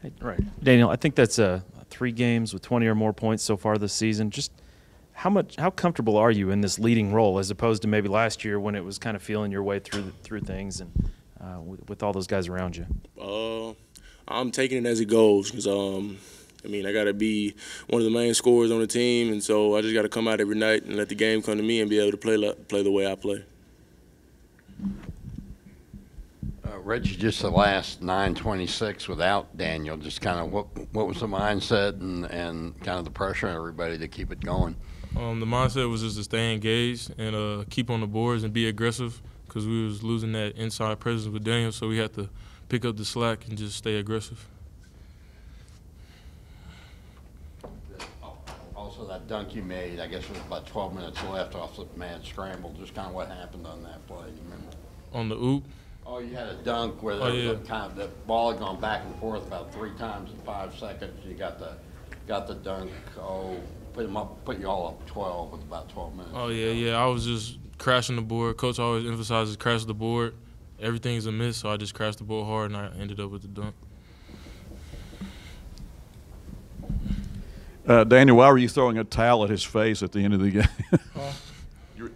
Hey, right, Daniel. I think that's 3 games with 20 or more points so far this season. Just how comfortable are you in this leading role as opposed to maybe last year when it was kind of feeling your way through things and with all those guys around you? I'm taking it as it goes because I mean, I got to be one of the main scorers on the team, and so I just got to come out every night and let the game come to me and be able to play the way I play. Reggie, just the last 9:26 without Daniel, just kind of what was the mindset and kind of the pressure on everybody to keep it going? The mindset was just to stay engaged and keep on the boards and be aggressive because we was losing that inside presence with Daniel, so we had to pick up the slack and just stay aggressive. Also, that dunk you made, I guess it was about 12 minutes left off the mad scramble. Just kind of what happened on that play, you remember? On the oop? Oh, you had a dunk where there was kind of the ball had gone back and forth about 3 times in 5 seconds. You got the dunk. Oh, put you all up 12 with about 12 minutes. Oh yeah. I was just crashing the board. Coach always emphasizes crash the board. Everything's a miss, so I just crashed the board hard and I ended up with the dunk. Daniel, why were you throwing a towel at his face at the end of the game?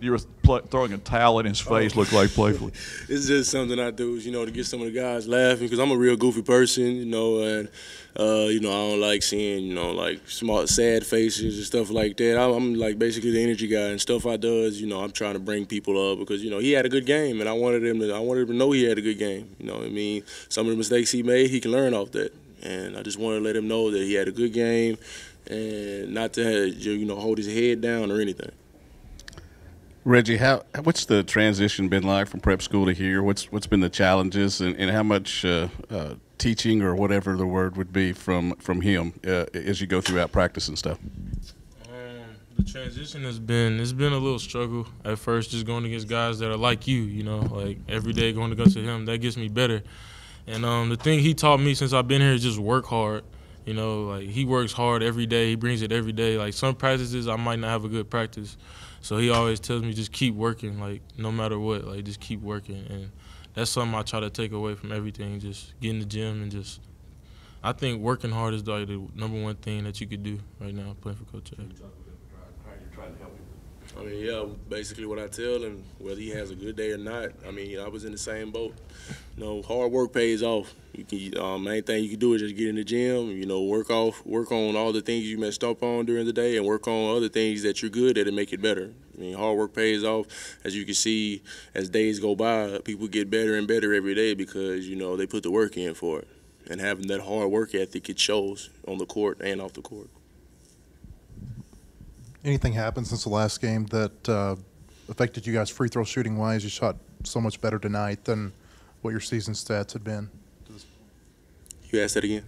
You were throwing a towel in his face, looked like playfully. It's just something I do, to get some of the guys laughing because I'm a real goofy person, and I don't like seeing, like small, sad faces and stuff like that. I'm like basically the energy guy, and stuff I does, I'm trying to bring people up because he had a good game, and I wanted him to know he had a good game. You know what I mean? Some of the mistakes he made, he can learn off that, and I just wanted to let him know that he had a good game, and not to hold his head down or anything. Reggie, what's the transition been like from prep school to here? What's been the challenges, and how much teaching or whatever the word would be from him as you go throughout practice and stuff? The transition it's been a little struggle at first, just going against guys that are like you, like every day going against him. That gets me better. And the thing he taught me since I've been here is just work hard. Like he works hard every day. He brings it every day. Like some practices I might not have a good practice. So he always tells me just keep working, like no matter what, like just keep working. And that's something I try to take away from everything, just get in the gym and I think working hard is like the #1 thing that you could do right now playing for Coach A. I mean, yeah, basically what I tell him, whether he has a good day or not, I mean, I was in the same boat. Hard work pays off. Main thing you can do is just get in the gym, work on all the things you messed up on during the day and work on other things that you're good at and make it better. I mean, hard work pays off. As you can see, as days go by, people get better and better every day because, they put the work in for it. And having that hard work ethic, it shows on the court and off the court. Anything happened since the last game that affected you guys free throw shooting wise? You shot so much better tonight than what your season stats had been. You asked that again?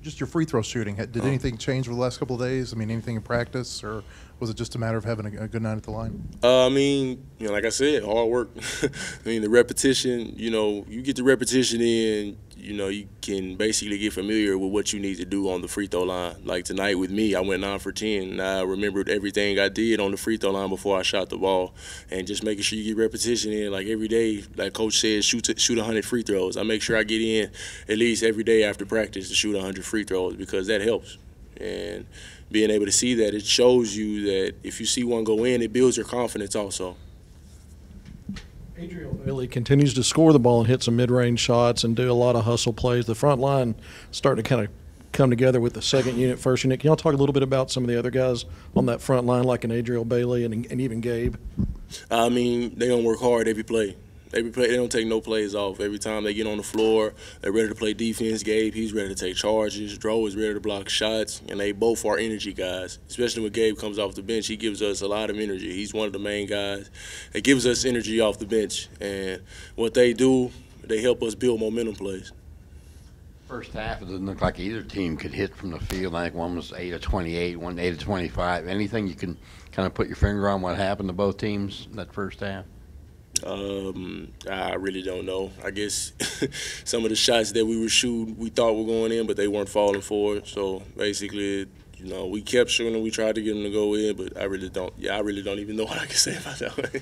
Just your free throw shooting. Did anything change over the last couple of days? I mean, anything in practice, or was it just a matter of having a good night at the line? I mean, like I said, hard work. I mean, the repetition, you get the repetition in, you can basically get familiar with what you need to do on the free throw line. Like tonight with me, I went 9 for 10, and I remembered everything I did on the free throw line before I shot the ball. And just making sure you get repetition in, like every day, like Coach says, shoot 100 free throws. I make sure I get in at least every day after practice to shoot 100 free throws because that helps. And being able to see that, it shows you that if you see one go in, it builds your confidence also. Adriel Bailey continues to score the ball and hit some mid-range shots and do a lot of hustle plays. The front line starting to kind of come together with the second unit, first unit. Can y'all talk a little bit about some of the other guys on that front line, like an Adriel Bailey and even Gabe? I mean, they don't work hard every play. They don't take no plays off. Every time they get on the floor, they're ready to play defense. Gabe, he's ready to take charges. Dro is ready to block shots, and they both are energy guys. Especially when Gabe comes off the bench, he gives us a lot of energy. He's one of the main guys that gives us energy off the bench. And what they do, they help us build momentum plays. First half, it doesn't look like either team could hit from the field. I think one was 8 of 28, one 8 of 25. Anything you can kind of put your finger on what happened to both teams in that first half? I really don't know. I guess some of the shots that we were shooting, we thought were going in, but they weren't falling for it. So basically, we kept shooting and we tried to get them to go in, but I really don't even know what I can say about that.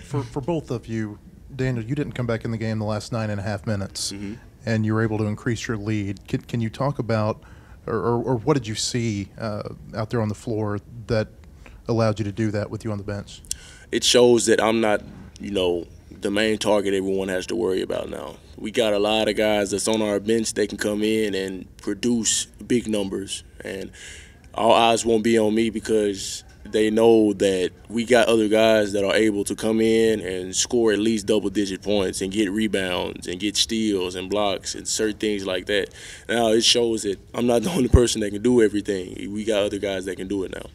For both of you, Daniel, you didn't come back in the game the last 9.5 minutes. and you were able to increase your lead. Can you talk about, or what did you see out there on the floor that allowed you to do that with you on the bench? It shows that I'm not, the main target everyone has to worry about now. We got a lot of guys that's on our bench. They can come in and produce big numbers, and all eyes won't be on me because they know that we got other guys that are able to come in and score at least double-digit points and get rebounds and get steals and blocks and certain things like that. Now it shows that I'm not the only person that can do everything. We got other guys that can do it now.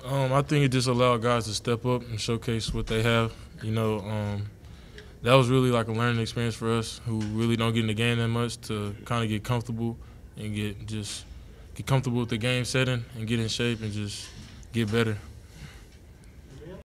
I think it just allowed guys to step up and showcase what they have. That was really like a learning experience for us who really don't get in the game that much to kind of get comfortable and get comfortable with the game setting and get in shape and just get better.